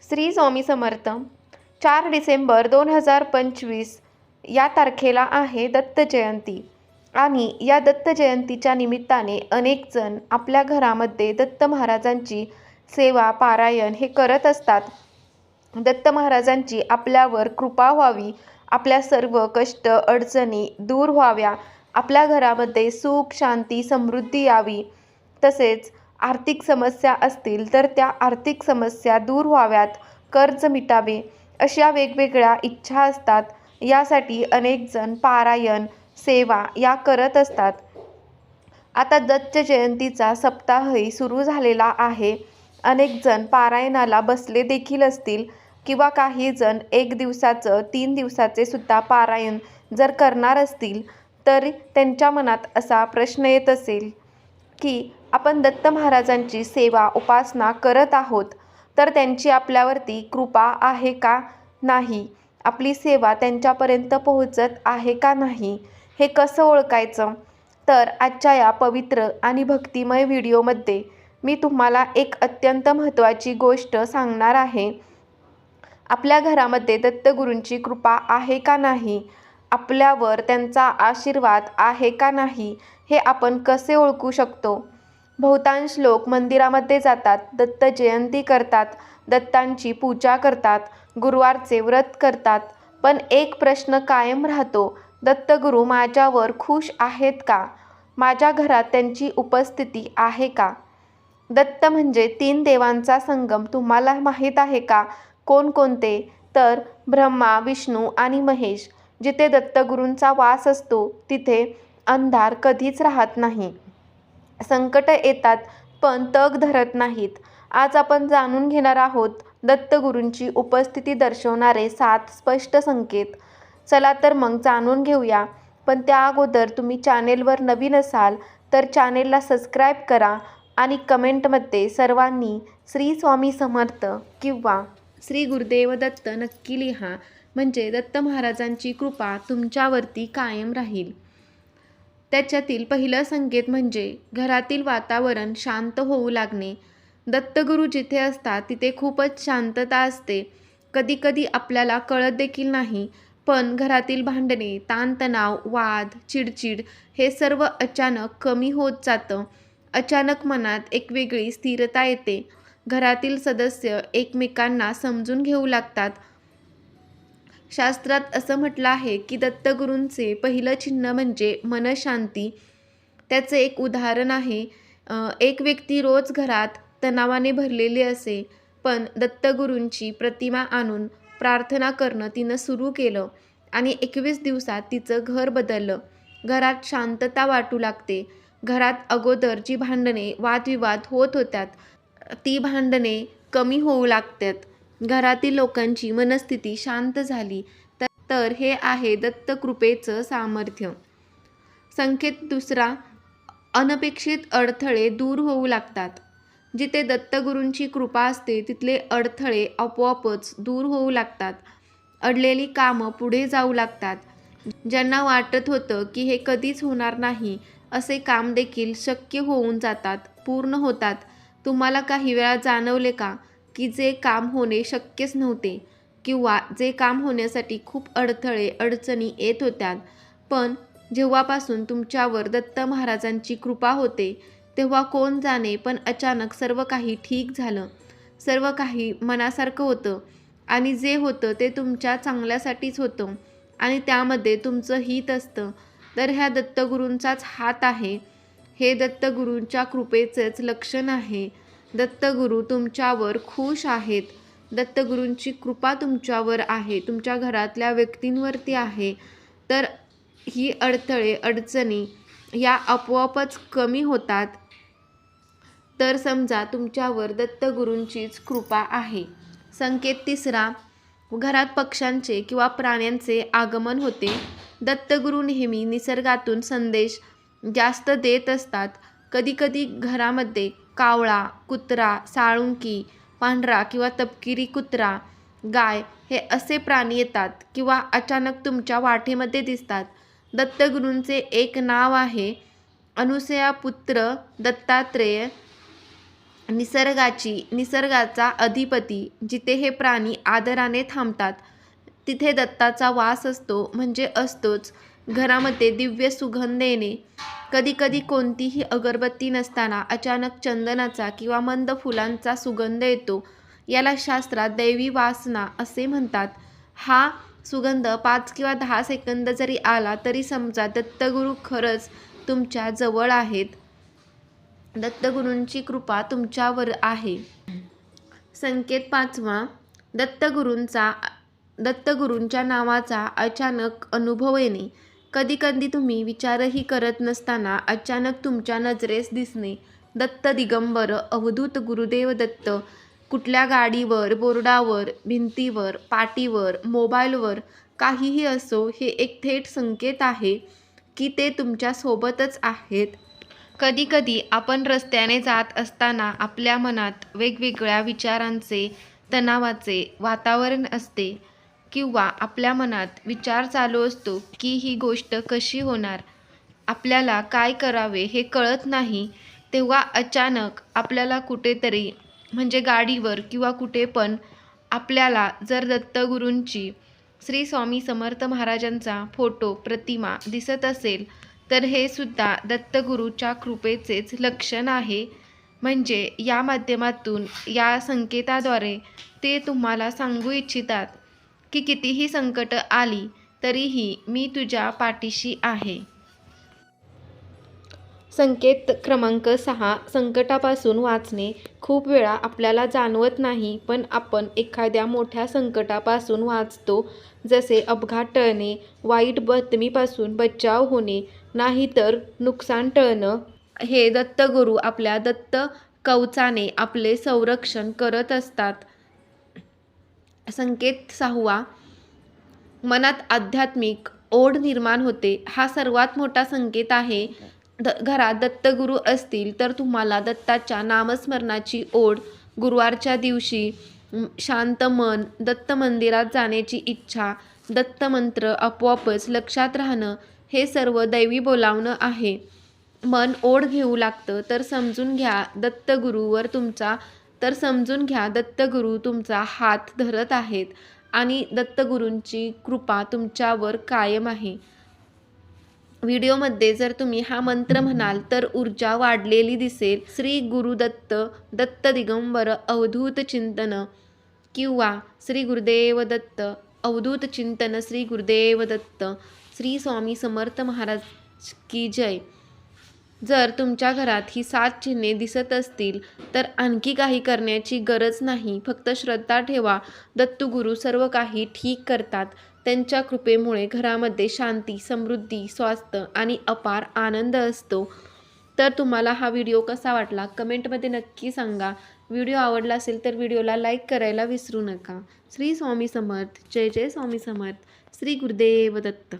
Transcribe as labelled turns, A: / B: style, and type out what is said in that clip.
A: श्री स्वामी समर्थ. 4 डिसेंबर 2025 या तारखेला आहे दत्त जयंती आणि या दत्त जयंतीच्या निमित्ताने अनेक जण आपल्या घरामध्ये दत्त महाराजांची सेवा पारायण हे करत असतात. दत्त महाराजांची आपल्यावर कृपा व्हावी, आपल्या सर्व कष्ट अडचणी दूर व्हाव्या, आपल्या घरामध्ये सुख शांती समृद्धी यावी, तसेच आर्थिक समस्या असतील तर त्या आर्थिक समस्या दूर व्हाव्यात, कर्ज मिटावे, अशा वेगवेगळ्या इच्छा असतात. यासाठी अनेक जण पारायण सेवा या करत असतात. आता दत्त जयंतीचा सप्ताहही सुरू झालेला आहे. अनेक जण पारायणाला बसले देखील असतील किंवा काही जण 1 दिवसाचं 3 दिवसाचे सुद्धा पारायण जर करणार असतील तर त्यांच्या मनात असा प्रश्न येत असेल की आपण दत्त महाराजांची सेवा उपासना करत आहोत तर त्यांची आपल्यावरती कृपा आहे का नाही, आपली सेवा त्यांच्यापर्यंत पोहोचत आहे का नाही, हे कसं ओळखायचं. तर आजच्या या पवित्र आणि भक्तिमय व्हिडिओमध्ये मी तुम्हाला एक अत्यंत महत्त्वाची गोष्ट सांगणार आहे. आपल्या घरामध्ये दत्तगुरूंची कृपा आहे का नाही, आपल्यावर त्यांचा आशीर्वाद आहे का नाही, हे आपण कसे ओळखू शकतो. बहुतांश लोक मंदिरामध्ये जातात, दत्त जयंती करतात, दत्तांची पूजा करतात, गुरुवारचे व्रत करतात, पण एक प्रश्न कायम राहतो, दत्तगुरू माझ्यावर खुश आहेत का, माझ्या घरात त्यांची उपस्थिती आहे का. दत्त म्हणजे 3 देवांचा संगम. तुम्हाला माहीत आहे का कोणकोणते? तर ब्रह्मा विष्णू आणि महेश. जिथे दत्तगुरूंचा वास असतो तिथे अंधार कधीच राहत नाही, संकट येतात पण तग धरत नाहीत. आज आपण जाणून घेणार आहोत दत्तगुरूंची उपस्थिती दर्शवणारे 7 स्पष्ट संकेत. चला तर मग जाणून घेऊया. पण त्या अगोदर तुम्ही चॅनेलवर नवीन असाल तर चॅनेलला सबस्क्राईब करा आणि कमेंटमध्ये सर्वांनी श्री स्वामी समर्थ किंवा श्री गुरुदेव दत्त नक्की लिहा, म्हणजे दत्त महाराजांची कृपा तुमच्यावरती कायम राहील. त्याच्यातील पहिलं संकेत म्हणजे घरातील वातावरण शांत होऊ लागणे. दत्तगुरू जिथे असतात तिथे खूपच शांतता असते. कधीकधी आपल्याला कळत देखील नाही, पण घरातील भांडणे, ताणतणाव, वाद, चिडचिड हे सर्व अचानक कमी होत जातं. अचानक मनात एक वेगळी स्थिरता येते. घरातील सदस्य एकमेकांना समजून घेऊ लागतात. शास्त्रात असं म्हटलं आहे की दत्तगुरूंचे पहिलं चिन्ह म्हणजे मनशांती. त्याचं एक उदाहरण आहे. एक व्यक्ती रोज घरात तणावाने भरलेली असे, पण दत्तगुरूंची प्रतिमा आणून प्रार्थना करणं तिनं सुरू केलं आणि 21 दिवसात तिचं घर बदललं. घरात शांतता वाटू लागते. घरात अगोदर जी भांडणे वादविवाद होत होत्यात ती भांडणे कमी होऊ लागतात. घरातील लोकांची मनस्थिती शांत झाली. तर हे आहे दत्तकृपेचं सामर्थ्य. संकेत दुसरा, अनपेक्षित अडथळे दूर होऊ लागतात. जिथे दत्तगुरूंची कृपा असते तिथले अडथळे आपोआपच दूर होऊ लागतात. अडलेली कामं पुढे जाऊ लागतात. ज्यांना वाटत होतं की हे कधीच होणार नाही असे काम देखील शक्य होऊन जातात, पूर्ण होतात. तुम्हाला काही वेळा जाणवले का की जे काम होणे शक्यच नव्हते किंवा जे काम होण्यासाठी खूप अडथळे अडचणी येत होत्या, पण जेव्हापासून तुमच्यावर दत्त महाराजांची कृपा होते तेव्हा कोण जाणे पण अचानक सर्व काही ठीक झालं. सर्व काही मनासारखं होतं आणि जे होतं ते तुमच्या चांगल्यासाठीच होतं आणि त्यामध्ये तुमचं हित असतं. तर ह्या दत्तगुरूंचाच हात आहे. हे दत्तगुरूंच्या कृपेचेच लक्षण आहे. दत्तगुरू तुमच्यावर खुश आहेत. दत्तगुरूंची कृपा तुमच्यावर आहे, तुमच्या घरातल्या व्यक्तींवरती आहे. तर ही अडथळे अडचणी या आपोआपच कमी होतात. तर समजा तुमच्यावर दत्तगुरूंचीच कृपा आहे. संकेत तिसरा, घरात पक्ष्यांचे किंवा प्राण्यांचे आगमन होते. दत्तगुरू नेहमी निसर्गातून संदेश जास्त देत असतात. कधीकधी घरामध्ये कावळा, कुत्रा, साळुंकी, पांढरा किंवा तपकिरी कुत्रा, गाय हे असे प्राणी येतात किंवा अचानक तुमच्या वाटेमध्ये दिसतात. दत्तगुरूंचे एक नाव आहे अनुसया पुत्र दत्तात्रेय. निसर्गाचा अधिपती, जिथे हे प्राणी आदराने थांबतात तिथे दत्ताचा वास असतो, म्हणजे असतोच. घरामध्ये दिव्य सुगंध येणे. कधीकधी कोणतीही अगरबत्ती नसताना अचानक चंदनाचा किंवा मंद फुलांचा सुगंध येतो. याला शास्त्रात दैवी वासना असे म्हणतात. हा सुगंध 5 किंवा 10 सेकंद जरी आला तरी समजा दत्तगुरू खरंच तुमच्या जवळ आहेत. दत्तगुरूंची कृपा तुमच्यावर आहे. संकेत 5वा. दत्तगुरूंच्या नावाचा अचानक अनुभव येणे. कधीकधी तुम्ही विचारही करत नसताना अचानक तुमच्या नजरेस दिसणे. दत्त दिगंबर अवधूत गुरुदेव दत्त. कुठल्या गाडीवर, बोर्डावर, भिंतीवर, पाटीवर, मोबाईलवर काहीही असो, हे एक थेट संकेत आहे की ते तुमच्या सोबतच आहेत. कधीकधी आपण रस्त्याने जात असताना आपल्या मनात वेगवेगळ्या विचारांचे, तणावाचे वातावरण असते किंवा आपल्या मनात विचार चालू असतो की ही गोष्ट कशी होणार, आपल्याला काय करावे हे कळत नाही. तेव्हा अचानक आपल्याला कुठेतरी, म्हणजे गाडीवर किंवा कुठे पण, आपल्याला जर दत्तगुरूंची, श्री स्वामी समर्थ महाराजांचा फोटो, प्रतिमा दिसत असेल तर हे सुद्धा दत्तगुरूच्या कृपेचेच लक्षण आहे. म्हणजे या माध्यमातून, या संकेताद्वारे ते तुम्हाला सांगू इच्छितात की कितीही संकट आली तरीही मी तुझ्या पाठीशी आहे. संकेत क्रमांक 6. संकटापासून वाचणे. खूप वेळा आपल्याला जाणवत नाही, पण आपण एखाद्या मोठ्या संकटापासून वाचतो. जसे अपघात टळणे, वाईट बातमीपासून बचाव होणे, नाहीतर नुकसान टळणं. हे दत्तगुरू आपल्या दत्त कवचाने आपले संरक्षण करत असतात. संकेत 6वा. मनात आध्यात्मिक ओढ निर्माण होते. हा सर्वात मोठा संकेत आहे. घरात दत्तगुरू असतील तर तुम्हाला दत्ताच्या नामस्मरणाची ओढ, गुरुवारच्या दिवशी शांत मन, दत्त मंदिरात जाण्याची इच्छा, दत्तमंत्र आपोआपच लक्षात राहणं, हे सर्व दैवी बोलावणं आहे. मन ओढ घेऊ लागतं तर समजून घ्या दत्तगुरू तुमचा हात धरत आहेत आणि दत्तगुरूंची कृपा तुमच्यावर कायम आहे. व्हिडिओमध्ये जर तुम्ही हा मंत्र म्हणाल तर ऊर्जा वाढलेली दिसेल. श्री गुरुदत्त, दत्त दिगंबर अवधूत चिंतन, किंवा श्री गुरुदेव दत्त, अवधूत चिंतन, श्री गुरुदेव दत्त, श्री स्वामी समर्थ महाराज की जय. जर तुमच्या घरात ही 7 चिन्हे दिसत असतील तर आणखी काही करण्याची गरज नाही. फक्त श्रद्धा ठेवा. दत्तगुरू सर्व काही ठीक करतात. त्यांच्या कृपेमुळे घरामध्ये शांती, समृद्धी, स्वास्थ्य आणि अपार आनंद असतो. तर तुम्हाला हा व्हिडिओ कसा वाटला कमेंटमध्ये नक्की सांगा. व्हिडिओ आवडला असेल तर व्हिडिओला लाईक करायला विसरू नका. श्री स्वामी समर्थ. जय जय स्वामी समर्थ. श्री गुरुदेव दत्त.